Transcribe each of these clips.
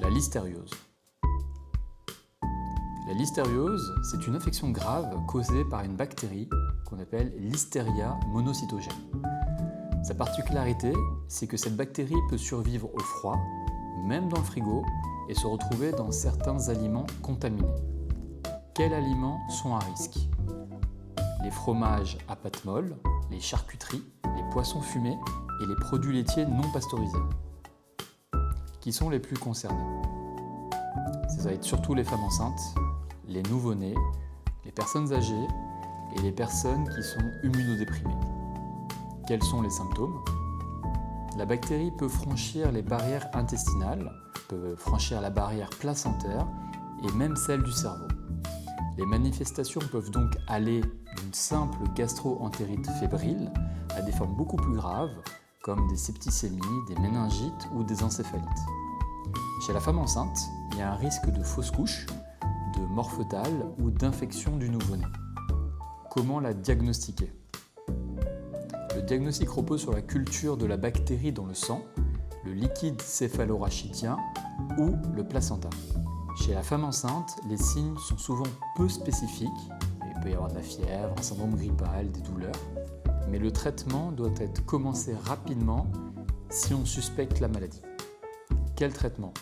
La listériose. La listériose, c'est une infection grave causée par une bactérie qu'on appelle Listeria monocytogène. Sa particularité, c'est que cette bactérie peut survivre au froid, même dans le frigo, et se retrouver dans certains aliments contaminés. Quels aliments sont à risque? Les fromages à pâte molle, les charcuteries, les poissons fumés et les produits laitiers non pasteurisés. Qui sont les plus concernés? Ça va être surtout les femmes enceintes, les nouveau-nés, les personnes âgées et les personnes qui sont immunodéprimées. Quels sont les symptômes? La bactérie peut franchir les barrières intestinales, peut franchir la barrière placentaire et même celle du cerveau. Les manifestations peuvent donc aller d'une simple gastro-entérite fébrile à des formes beaucoup plus graves, comme des septicémies, des méningites ou des encéphalites. Chez la femme enceinte, il y a un risque de fausse couche, de mort fœtale ou d'infection du nouveau-né. Comment la diagnostiquer? Le diagnostic repose sur la culture de la bactérie dans le sang, le liquide céphalorachidien ou le placenta. Chez la femme enceinte, les signes sont souvent peu spécifiques. Il peut y avoir de la fièvre, un syndrome grippal, des douleurs. Mais le traitement doit être commencé rapidement si on suspecte la maladie. Quel traitement?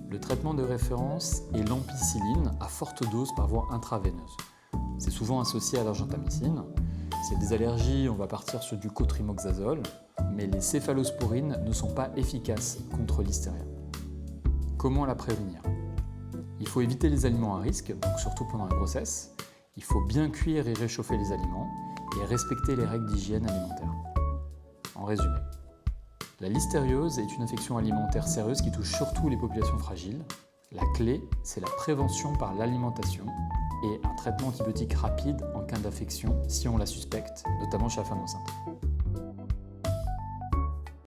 Le traitement de référence est l'ampicilline à forte dose par voie intraveineuse. C'est souvent associé à l'argentamicine. S'il y a des allergies, on va partir sur du cotrimoxazole, mais les céphalosporines ne sont pas efficaces contre l'hystéria. Comment la prévenir? Il faut éviter les aliments à risque, donc surtout pendant la grossesse. Il faut bien cuire et réchauffer les aliments et respecter les règles d'hygiène alimentaire. En résumé, la listériose est une infection alimentaire sérieuse qui touche surtout les populations fragiles. La clé, c'est la prévention par l'alimentation et un traitement antibiotique rapide en cas d'infection si on la suspecte, notamment chez la femme enceinte.